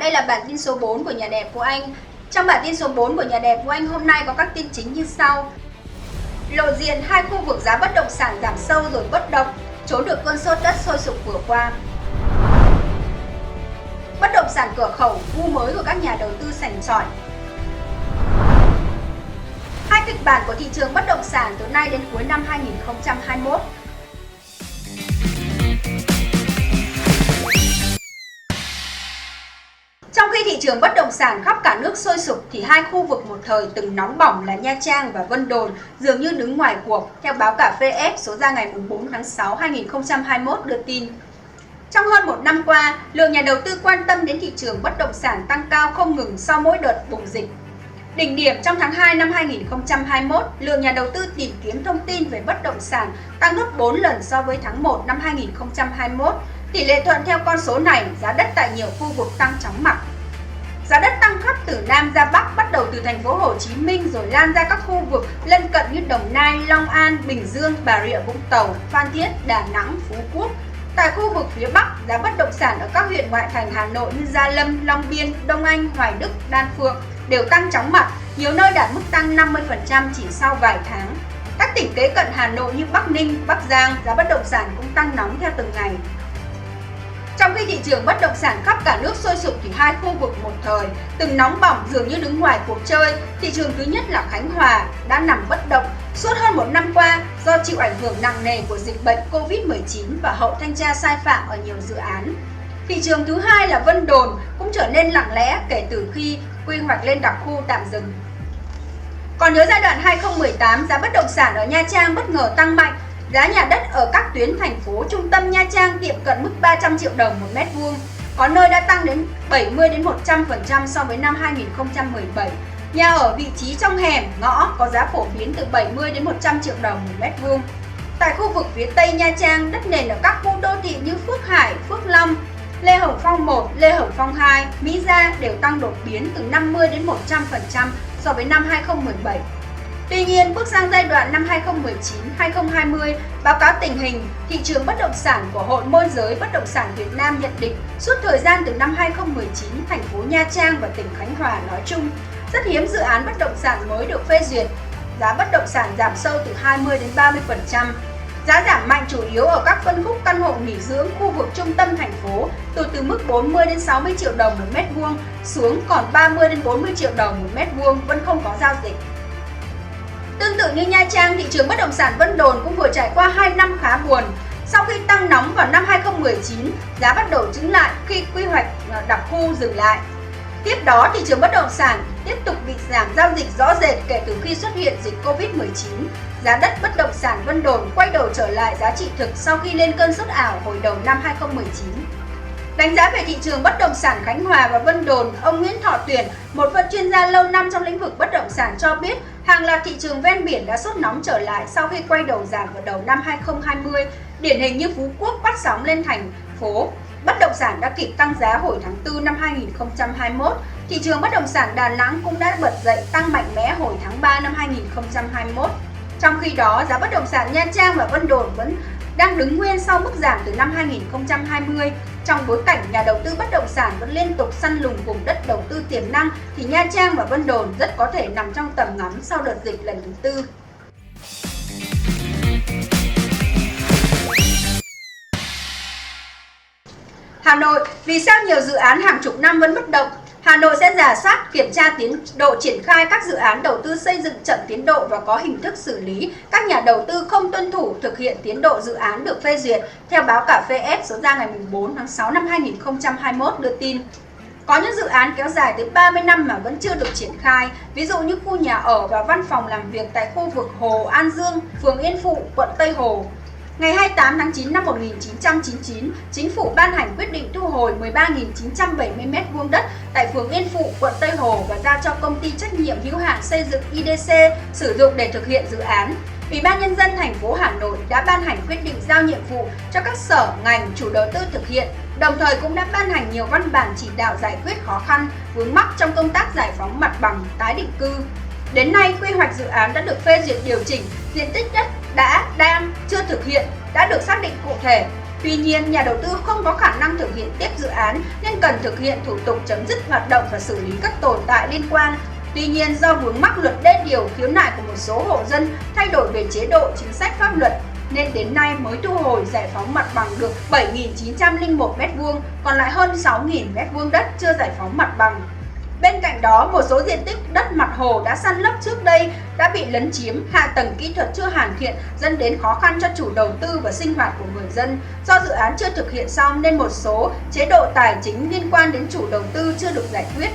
Đây là bản tin số 4 của Nhà đẹp Vũ Anh. Trong bản tin số 4 của Nhà đẹp Vũ Anh hôm nay có các tin chính như sau. Lộ diện hai khu vực giá bất động sản giảm sâu rồi bất động, trốn được cơn sốt đất sôi sục vừa qua. Bất động sản cửa khẩu, gu mới của các nhà đầu tư sành sỏi. Hai kịch bản của thị trường bất động sản từ nay đến cuối năm 2021. Trong khi thị trường bất động sản khắp cả nước sôi sục thì hai khu vực một thời từng nóng bỏng là Nha Trang và Vân Đồn dường như đứng ngoài cuộc, theo báo Cà Phê F số ra ngày 4 tháng 6 2021 đưa tin. Trong hơn một năm qua, lượng nhà đầu tư quan tâm đến thị trường bất động sản tăng cao không ngừng sau mỗi đợt bùng dịch. Đỉnh điểm trong tháng 2 năm 2021, lượng nhà đầu tư tìm kiếm thông tin về bất động sản tăng gấp 4 lần so với tháng 1 năm 2021. Tỷ lệ thuận theo con số này, giá đất tại nhiều khu vực tăng chóng mặt. Giá đất tăng khắp từ Nam ra Bắc, bắt đầu từ thành phố Hồ Chí Minh rồi lan ra các khu vực lân cận như Đồng Nai, Long An, Bình Dương, Bà Rịa Vũng Tàu, Phan Thiết, Đà Nẵng, Phú Quốc. Tại khu vực phía Bắc, giá bất động sản ở các huyện ngoại thành Hà Nội như Gia Lâm, Long Biên, Đông Anh, Hoài Đức, Đan Phượng đều tăng chóng mặt, nhiều nơi đạt mức tăng 50% chỉ sau vài tháng. Các tỉnh kế cận Hà Nội như Bắc Ninh, Bắc Giang, giá bất động sản cũng tăng nóng theo từng ngày. Trong khi thị trường bất động sản khắp cả nước sôi sục thì hai khu vực một thời từng nóng bỏng dường như đứng ngoài cuộc chơi. Thị trường thứ nhất là Khánh Hòa đã nằm bất động suốt hơn một năm qua do chịu ảnh hưởng nặng nề của dịch bệnh Covid-19 và hậu thanh tra sai phạm ở nhiều dự án. Thị trường thứ hai là Vân Đồn cũng trở nên lặng lẽ kể từ khi quy hoạch lên đặc khu tạm dừng. Còn nhớ giai đoạn 2018, giá bất động sản ở Nha Trang bất ngờ tăng mạnh. Giá nhà đất ở các tuyến thành phố trung tâm Nha Trang tiệm cận mức 300 triệu đồng một mét vuông, có nơi đã tăng đến 70 đến 100% so với năm 2017. Nhà ở vị trí trong hẻm, ngõ có giá phổ biến từ 70 đến 100 triệu đồng một mét vuông. Tại khu vực phía Tây Nha Trang, đất nền ở các khu đô thị như Phước Hải, Phước Long, Lê Hồng Phong 1, Lê Hồng Phong 2, Mỹ Gia đều tăng đột biến từ 50 đến 100% so với năm 2017. Tuy nhiên, bước sang giai đoạn năm 2019-2020, báo cáo tình hình thị trường bất động sản của Hội Môi giới Bất động sản Việt Nam nhận định suốt thời gian từ năm 2019, thành phố Nha Trang và tỉnh Khánh Hòa nói chung, rất hiếm dự án bất động sản mới được phê duyệt. Giá bất động sản giảm sâu từ 20 đến 30%. Giá giảm mạnh chủ yếu ở các phân khúc căn hộ nghỉ dưỡng khu vực trung tâm thành phố từ mức 40 đến 60 triệu đồng một mét vuông xuống còn 30 đến 40 triệu đồng một mét vuông vẫn không có giao dịch. Tương tự như Nha Trang, thị trường bất động sản Vân Đồn cũng vừa trải qua 2 năm khá buồn. Sau khi tăng nóng vào năm 2019, giá bắt đầu chững lại khi quy hoạch đặc khu dừng lại. Tiếp đó, thị trường bất động sản tiếp tục bị giảm giao dịch rõ rệt kể từ khi xuất hiện dịch Covid-19. Giá đất bất động sản Vân Đồn quay đầu trở lại giá trị thực sau khi lên cơn sốt ảo hồi đầu năm 2019. Đánh giá về thị trường bất động sản Khánh Hòa và Vân Đồn, ông Nguyễn Thọ Tuyển, một chuyên gia lâu năm trong lĩnh vực bất động sản cho biết, hàng loạt thị trường ven biển đã sốt nóng trở lại sau khi quay đầu giảm vào đầu năm 2020. Điển hình như Phú Quốc bắt sóng lên thành phố, bất động sản đã kịp tăng giá hồi tháng 4 năm 2021. Thị trường bất động sản Đà Nẵng cũng đã bật dậy tăng mạnh mẽ hồi tháng 3 năm 2021. Trong khi đó, giá bất động sản Nha Trang và Vân Đồn vẫn đang đứng nguyên sau mức giảm từ năm 2020. Trong bối cảnh nhà đầu tư bất động sản vẫn liên tục săn lùng vùng đất đầu tư tiềm năng thì Nha Trang và Vân Đồn rất có thể nằm trong tầm ngắm sau đợt dịch lần thứ tư. Hà Nội, vì sao nhiều dự án hàng chục năm vẫn bất động? Hà Nội sẽ rà soát, kiểm tra tiến độ triển khai các dự án đầu tư xây dựng chậm tiến độ và có hình thức xử lý các nhà đầu tư không tuân thủ thực hiện tiến độ dự án được phê duyệt, theo báo Cà Phê F số ra ngày 4 tháng 6 năm 2021 đưa tin. Có những dự án kéo dài tới 30 năm mà vẫn chưa được triển khai, ví dụ như khu nhà ở và văn phòng làm việc tại khu vực Hồ An Dương, phường Yên Phụ, quận Tây Hồ. Ngày 28 tháng 9 năm 1999, Chính phủ ban hành quyết định thu hồi 13.970 m² đất tại phường Yên Phụ, quận Tây Hồ và giao cho công ty trách nhiệm hữu hạn xây dựng IDC sử dụng để thực hiện dự án. Ủy ban Nhân dân thành phố Hà Nội đã ban hành quyết định giao nhiệm vụ cho các sở, ngành, chủ đầu tư thực hiện, đồng thời cũng đã ban hành nhiều văn bản chỉ đạo giải quyết khó khăn, vướng mắc trong công tác giải phóng mặt bằng, tái định cư. Đến nay, quy hoạch dự án đã được phê duyệt điều chỉnh, diện tích đất đang chưa thực hiện đã được xác định cụ thể. Tuy nhiên, nhà đầu tư không có khả năng thực hiện tiếp dự án nên cần thực hiện thủ tục chấm dứt hoạt động và xử lý các tồn tại liên quan. Tuy nhiên, do vướng mắc luật đê điều, khiếu nại của một số hộ dân thay đổi về chế độ chính sách pháp luật nên đến nay mới thu hồi giải phóng mặt bằng được 7.901 m², còn lại hơn 6.000 m² đất chưa giải phóng mặt bằng. Bên cạnh đó, một số diện tích đất mặt hồ đã san lấp trước đây đã bị lấn chiếm, hạ tầng kỹ thuật chưa hoàn thiện dẫn đến khó khăn cho chủ đầu tư và sinh hoạt của người dân. Do dự án chưa thực hiện xong nên một số chế độ tài chính liên quan đến chủ đầu tư chưa được giải quyết.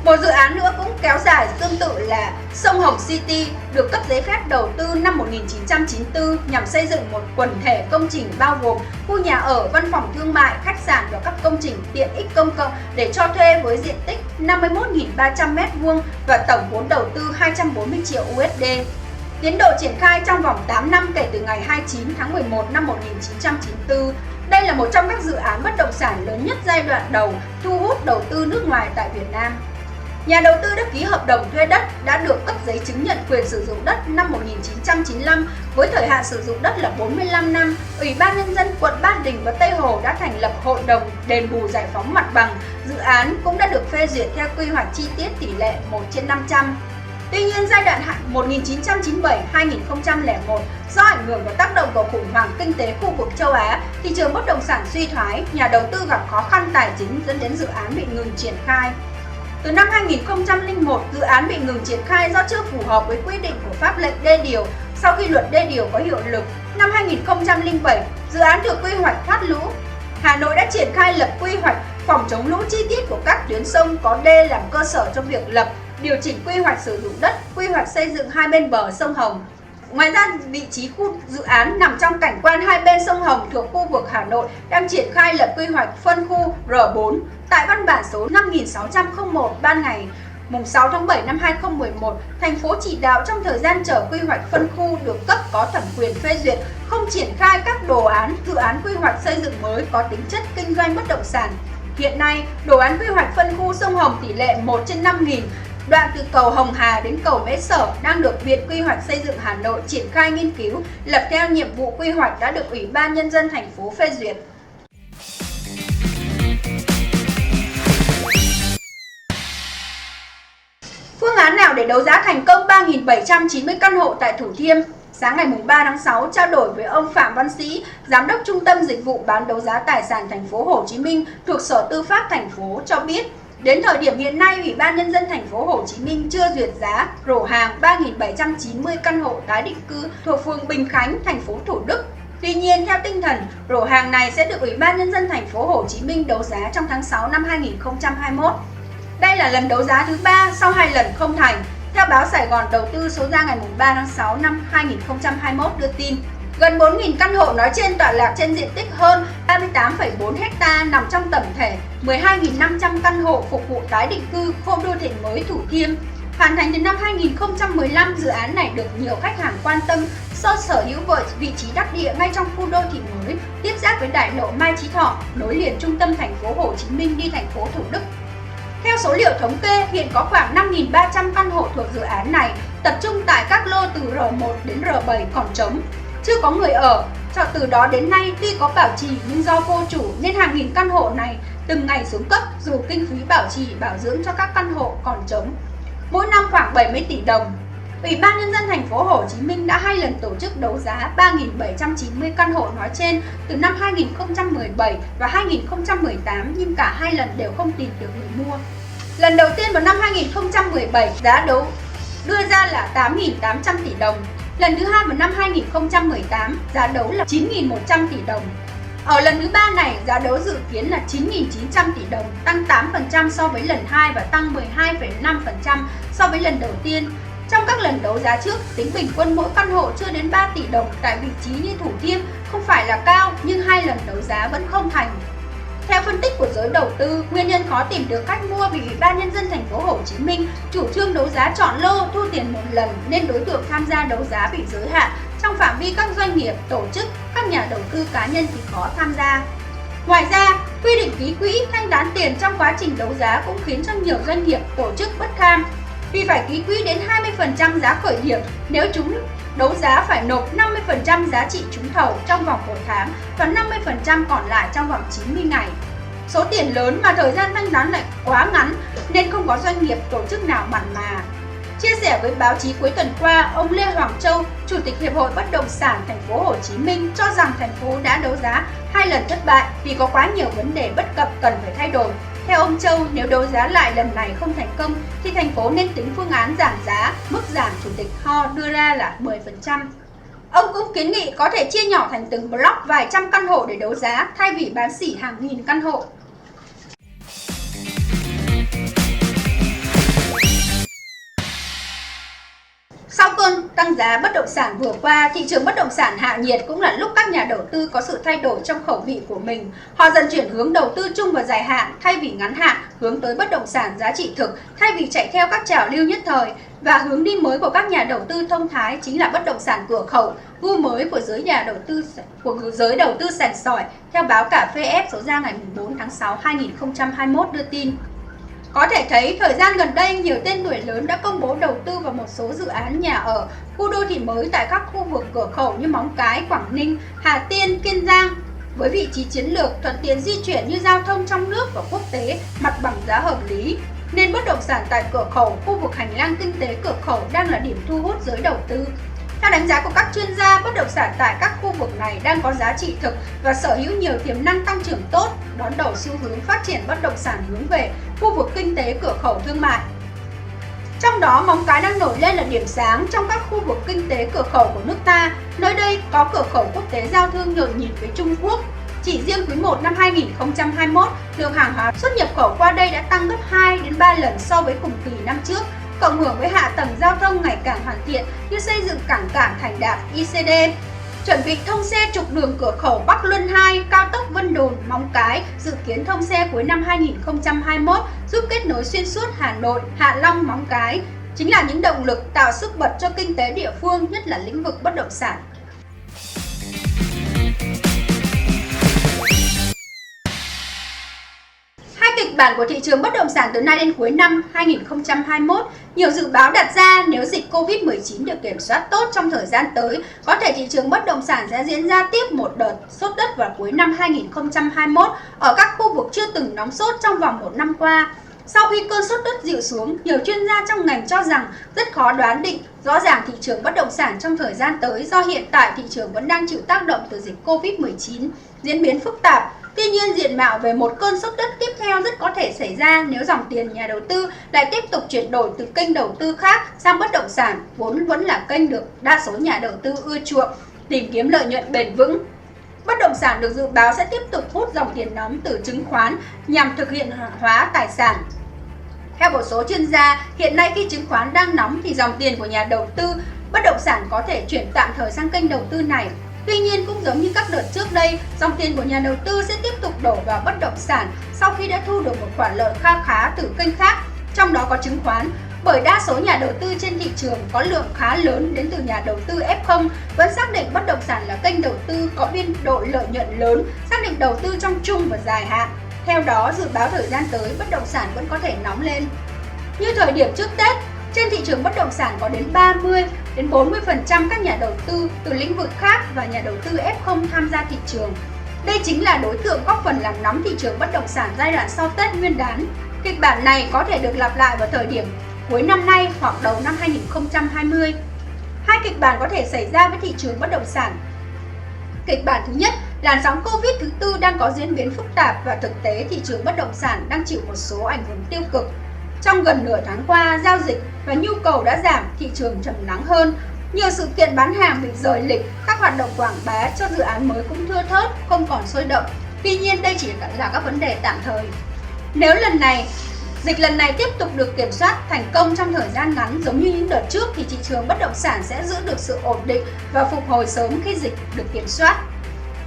Một dự án nữa cũng kéo dài tương tự là Sông Hồng City được cấp giấy phép đầu tư năm 1994 nhằm xây dựng một quần thể công trình bao gồm khu nhà ở, văn phòng thương mại, khách sạn và các công trình tiện ích công cộng để cho thuê với diện tích 51.300 m² và tổng vốn đầu tư 240 triệu USD. Tiến độ triển khai trong vòng 8 năm kể từ ngày 29 tháng 11 năm 1994. Đây là một trong các dự án bất động sản lớn nhất giai đoạn đầu thu hút đầu tư nước ngoài tại Việt Nam. Nhà đầu tư đã ký hợp đồng thuê đất đã được cấp giấy chứng nhận quyền sử dụng đất năm 1995 với thời hạn sử dụng đất là 45 năm. Ủy ban Nhân dân quận Ba Đình và Tây Hồ đã thành lập hội đồng đền bù giải phóng mặt bằng. Dự án cũng đã được phê duyệt theo quy hoạch chi tiết tỷ lệ 1/500. Tuy nhiên, giai đoạn 1997-2001, do ảnh hưởng và tác động của khủng hoảng kinh tế khu vực châu Á, thị trường bất động sản suy thoái, nhà đầu tư gặp khó khăn tài chính dẫn đến dự án bị ngừng triển khai. Từ năm 2001, dự án bị ngừng triển khai do chưa phù hợp với quy định của pháp lệnh đê điều. Sau khi luật đê điều có hiệu lực, năm 2007, dự án được quy hoạch thoát lũ. Hà Nội đã triển khai lập quy hoạch phòng chống lũ chi tiết của các tuyến sông có đê làm cơ sở cho việc lập, điều chỉnh quy hoạch sử dụng đất, quy hoạch xây dựng hai bên bờ sông Hồng. Ngoài ra, vị trí khu dự án nằm trong cảnh quan hai bên sông Hồng thuộc khu vực Hà Nội đang triển khai lập quy hoạch phân khu R4 tại văn bản số 5601 ban ngày mùng 6 tháng 7 năm 2011, thành phố chỉ đạo trong thời gian chờ quy hoạch phân khu được cấp có thẩm quyền phê duyệt, không triển khai các đồ án, dự án quy hoạch xây dựng mới có tính chất kinh doanh bất động sản. Hiện nay, đồ án quy hoạch phân khu sông Hồng tỷ lệ 1/5000, đoạn từ cầu Hồng Hà đến cầu Mễ Sở đang được Viện Quy hoạch Xây dựng Hà Nội triển khai nghiên cứu, lập theo nhiệm vụ quy hoạch đã được Ủy ban Nhân dân thành phố phê duyệt. Phương án nào để đấu giá thành công 3.790 căn hộ tại Thủ Thiêm? Sáng ngày 3 tháng 6, trao đổi với ông Phạm Văn Sĩ, Giám đốc Trung tâm Dịch vụ bán đấu giá tài sản thành phố Hồ Chí Minh thuộc Sở Tư pháp thành phố cho biết, đến thời điểm hiện nay, Ủy ban Nhân dân thành phố Hồ Chí Minh chưa duyệt giá rổ hàng 3.790 căn hộ tái định cư thuộc phường Bình Khánh, thành phố Thủ Đức. Tuy nhiên, theo tinh thần, rổ hàng này sẽ được Ủy ban Nhân dân thành phố Hồ Chí Minh đấu giá trong tháng 6 năm 2021. Đây là lần đấu giá thứ 3 sau 2 lần không thành. Theo báo Sài Gòn Đầu tư số ra ngày 3 tháng 6 năm 2021 đưa tin, gần 4.000 căn hộ nói trên tọa lạc trên diện tích hơn 38,4 ha nằm trong tổng thể 12.500 căn hộ phục vụ tái định cư khu đô thị mới Thủ Thiêm. Hoàn thành từ năm 2015, dự án này được nhiều khách hàng quan tâm do sở hữu vị trí đắc địa ngay trong khu đô thị mới, tiếp giáp với đại lộ Mai Chí Thọ, nối liền trung tâm thành phố Hồ Chí Minh đi thành phố Thủ Đức. Theo số liệu thống kê, hiện có khoảng 5.300 căn hộ thuộc dự án này, tập trung tại các lô từ R1 đến R7 còn trống, chưa có người ở. Cho từ đó đến nay, tuy có bảo trì nhưng do vô chủ nên hàng nghìn căn hộ này từng ngày xuống cấp dù kinh phí bảo trì bảo dưỡng cho các căn hộ còn trống. Mỗi năm khoảng 70 tỷ đồng. Ủy ban Nhân dân thành phố Hồ Chí Minh đã 2 lần tổ chức đấu giá 3.790 căn hộ nói trên từ năm 2017 và 2018 nhưng cả 2 lần đều không tìm được người mua. Lần đầu tiên vào năm 2017, giá đấu đưa ra là 8.800 tỷ đồng. Lần thứ hai vào năm 2018, giá đấu là 9.100 tỷ đồng. Ở lần thứ 3 này, giá đấu dự kiến là 9.900 tỷ đồng, tăng 8% so với lần 2 và tăng 12,5% so với lần đầu tiên. Trong các lần đấu giá trước, tính bình quân mỗi căn hộ chưa đến 3 tỷ đồng tại vị trí như Thủ Thiêm không phải là cao nhưng 2 lần đấu giá vẫn không thành. Theo phân tích của giới đầu tư, nguyên nhân khó tìm được khách mua vì Ủy ban Nhân dân thành phố Hồ Chí Minh chủ trương đấu giá chọn lô thu tiền một lần nên đối tượng tham gia đấu giá bị giới hạn trong phạm vi các doanh nghiệp, tổ chức, các nhà đầu tư cá nhân thì khó tham gia. Ngoài ra, quy định ký quỹ thanh toán tiền trong quá trình đấu giá cũng khiến cho nhiều doanh nghiệp, tổ chức bất kham. vì phải ký quỹ đến 20% giá khởi điểm nếu chúng đấu giá phải nộp 50% giá trị trúng thầu trong vòng 1 tháng và 50% còn lại trong vòng 90 ngày. Số tiền lớn mà thời gian thanh toán lại quá ngắn nên không có doanh nghiệp tổ chức nào mặn mà. Chia sẻ với báo chí cuối tuần qua, ông Lê Hoàng Châu, Chủ tịch Hiệp hội Bất động sản Thành phố Hồ Chí Minh cho rằng thành phố đã đấu giá 2 lần thất bại vì có quá nhiều vấn đề bất cập cần phải thay đổi. Theo ông Châu, nếu đấu giá lại lần này không thành công thì thành phố nên tính phương án giảm giá, mức giảm Chủ tịch Ho đưa ra là 10%. Ông cũng kiến nghị có thể chia nhỏ thành từng block vài trăm căn hộ để đấu giá thay vì bán sỉ hàng nghìn căn hộ. Sau cơn tăng giá bất động sản vừa qua, thị trường bất động sản hạ nhiệt cũng là lúc các nhà đầu tư có sự thay đổi trong khẩu vị của mình. Họ dần chuyển hướng đầu tư chung và dài hạn thay vì ngắn hạn, hướng tới bất động sản giá trị thực thay vì chạy theo các trào lưu nhất thời. Và hướng đi mới của các nhà đầu tư thông thái chính là bất động sản cửa khẩu, gu mới của giới đầu tư sành sỏi, theo báo Cà Phê F số ra ngày 4 tháng 6 2021 đưa tin. Có thể thấy, thời gian gần đây, nhiều tên tuổi lớn đã công bố đầu tư vào một số dự án nhà ở, khu đô thị mới tại các khu vực cửa khẩu như Móng Cái, Quảng Ninh, Hà Tiên, Kiên Giang. Với vị trí chiến lược, thuận tiện di chuyển như giao thông trong nước và quốc tế, mặt bằng giá hợp lý, nên bất động sản tại cửa khẩu, khu vực hành lang kinh tế cửa khẩu đang là điểm thu hút giới đầu tư. Theo đánh giá của các chuyên gia, bất động sản tại các khu vực này đang có giá trị thực và sở hữu nhiều tiềm năng tăng trưởng tốt, đón đầu xu hướng phát triển bất động sản hướng về khu vực kinh tế cửa khẩu thương mại. Trong đó, Móng Cái đang nổi lên là điểm sáng trong các khu vực kinh tế cửa khẩu của nước ta. Nơi đây có cửa khẩu quốc tế giao thương nhộn nhịp với Trung Quốc. Chỉ riêng quý 1 năm 2021, lượng hàng hóa xuất nhập khẩu qua đây đã tăng gấp 2 đến 3 lần so với cùng kỳ năm trước. Cộng hưởng với hạ tầng giao thông ngày càng hoàn thiện như xây dựng cảng cảng Thành Đạt ICD, chuẩn bị thông xe trục đường cửa khẩu Bắc Luân 2, cao tốc Vân Đồn, Móng Cái, dự kiến thông xe cuối năm 2021, giúp kết nối xuyên suốt Hà Nội, Hạ Long, Móng Cái, chính là những động lực tạo sức bật cho kinh tế địa phương, nhất là lĩnh vực bất động sản. Kịch bản của thị trường bất động sản từ nay đến cuối năm 2021, nhiều dự báo đặt ra nếu dịch Covid-19 được kiểm soát tốt trong thời gian tới, có thể thị trường bất động sản sẽ diễn ra tiếp một đợt sốt đất vào cuối năm 2021 ở các khu vực chưa từng nóng sốt trong vòng 1 năm qua. Sau khi cơn sốt đất dịu xuống, nhiều chuyên gia trong ngành cho rằng rất khó đoán định rõ ràng thị trường bất động sản trong thời gian tới do hiện tại thị trường vẫn đang chịu tác động từ dịch Covid-19, diễn biến phức tạp. Tuy nhiên, diện mạo về một cơn sốt đất tiếp theo rất có thể xảy ra nếu dòng tiền nhà đầu tư lại tiếp tục chuyển đổi từ kênh đầu tư khác sang bất động sản, vốn vẫn là kênh được đa số nhà đầu tư ưa chuộng, tìm kiếm lợi nhuận bền vững. Bất động sản được dự báo sẽ tiếp tục hút dòng tiền nóng từ chứng khoán nhằm thực hiện hóa tài sản. Theo một số chuyên gia, hiện nay khi chứng khoán đang nóng thì dòng tiền của nhà đầu tư bất động sản có thể chuyển tạm thời sang kênh đầu tư này. Tuy nhiên, cũng giống như các đợt trước đây, dòng tiền của nhà đầu tư sẽ tiếp tục đổ vào bất động sản sau khi đã thu được một khoản lợi kha khá từ kênh khác, trong đó có chứng khoán. Bởi đa số nhà đầu tư trên thị trường có lượng khá lớn đến từ nhà đầu tư F0 vẫn xác định bất động sản là kênh đầu tư có biên độ lợi nhuận lớn, xác định đầu tư trong trung và dài hạn. Theo đó, dự báo thời gian tới bất động sản vẫn có thể nóng lên. Như thời điểm trước Tết, trên thị trường bất động sản có đến 30 đến 40% các nhà đầu tư từ lĩnh vực khác và nhà đầu tư F0 tham gia thị trường. Đây chính là đối tượng góp phần làm nóng thị trường bất động sản giai đoạn sau Tết Nguyên đán. Kịch bản này có thể được lặp lại vào thời điểm cuối năm nay hoặc đầu năm 2020. Hai kịch bản có thể xảy ra với thị trường bất động sản. Kịch bản thứ nhất, làn sóng Covid thứ tư đang có diễn biến phức tạp và thực tế thị trường bất động sản đang chịu một số ảnh hưởng tiêu cực. Trong gần nửa tháng qua, giao dịch và nhu cầu đã giảm, thị trường trầm lắng hơn. Nhiều sự kiện bán hàng bị rời lịch, các hoạt động quảng bá cho dự án mới cũng thưa thớt, không còn sôi động. Tuy nhiên, đây chỉ là các vấn đề tạm thời. Nếu dịch lần này tiếp tục được kiểm soát thành công trong thời gian ngắn giống như những đợt trước thì thị trường bất động sản sẽ giữ được sự ổn định và phục hồi sớm khi dịch được kiểm soát.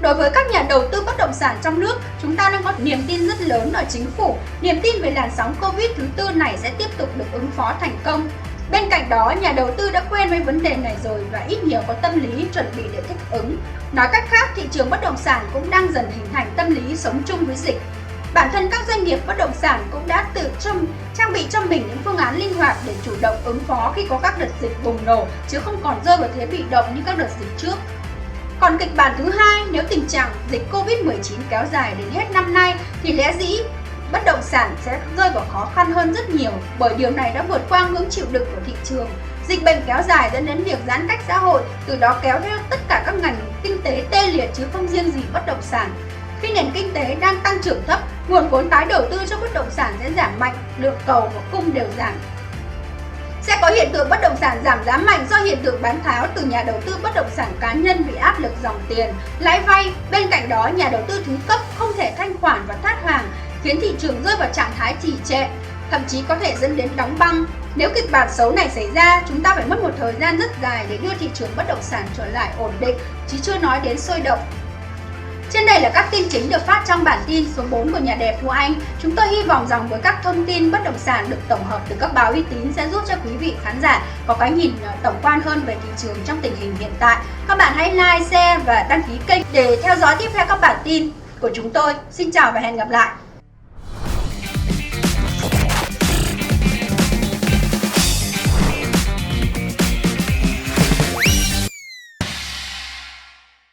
Đối với các nhà đầu tư bất động sản trong nước, chúng ta đang có niềm tin rất lớn ở chính phủ, niềm tin về làn sóng Covid thứ tư này sẽ tiếp tục được ứng phó thành công. Bên cạnh đó, nhà đầu tư đã quen với vấn đề này rồi và ít nhiều có tâm lý chuẩn bị để thích ứng. Nói cách khác, thị trường bất động sản cũng đang dần hình thành tâm lý sống chung với dịch. Bản thân các doanh nghiệp bất động sản cũng đã tự trang bị cho mình những phương án linh hoạt để chủ động ứng phó khi có các đợt dịch bùng nổ, chứ không còn rơi vào thế bị động như các đợt dịch trước. Còn kịch bản thứ hai, nếu tình trạng dịch Covid-19 kéo dài đến hết năm nay thì lẽ dĩ bất động sản sẽ rơi vào khó khăn hơn rất nhiều, bởi điều này đã vượt qua ngưỡng chịu đựng của thị trường. Dịch bệnh kéo dài dẫn đến việc giãn cách xã hội, từ đó kéo theo tất cả các ngành kinh tế tê liệt chứ không riêng gì bất động sản. Khi nền kinh tế đang tăng trưởng thấp, nguồn vốn tái đầu tư cho bất động sản sẽ giảm mạnh, lượng cầu và cung đều giảm. Sẽ có hiện tượng bất động sản giảm giá mạnh do hiện tượng bán tháo từ nhà đầu tư bất động sản cá nhân bị áp lực dòng tiền, lãi vay. Bên cạnh đó, nhà đầu tư thứ cấp không thể thanh khoản và thoát hàng, khiến thị trường rơi vào trạng thái trì trệ, thậm chí có thể dẫn đến đóng băng. Nếu kịch bản xấu này xảy ra, chúng ta phải mất một thời gian rất dài để đưa thị trường bất động sản trở lại ổn định, chứ chưa nói đến sôi động. Trên đây là các tin chính được phát trong bản tin số 4 của Nhà Đẹp Thu Anh. Chúng tôi hy vọng rằng với các thông tin bất động sản được tổng hợp từ các báo uy tín sẽ giúp cho quý vị khán giả có cái nhìn tổng quan hơn về thị trường trong tình hình hiện tại. Các bạn hãy like, share và đăng ký kênh để theo dõi tiếp theo các bản tin của chúng tôi. Xin chào và hẹn gặp lại!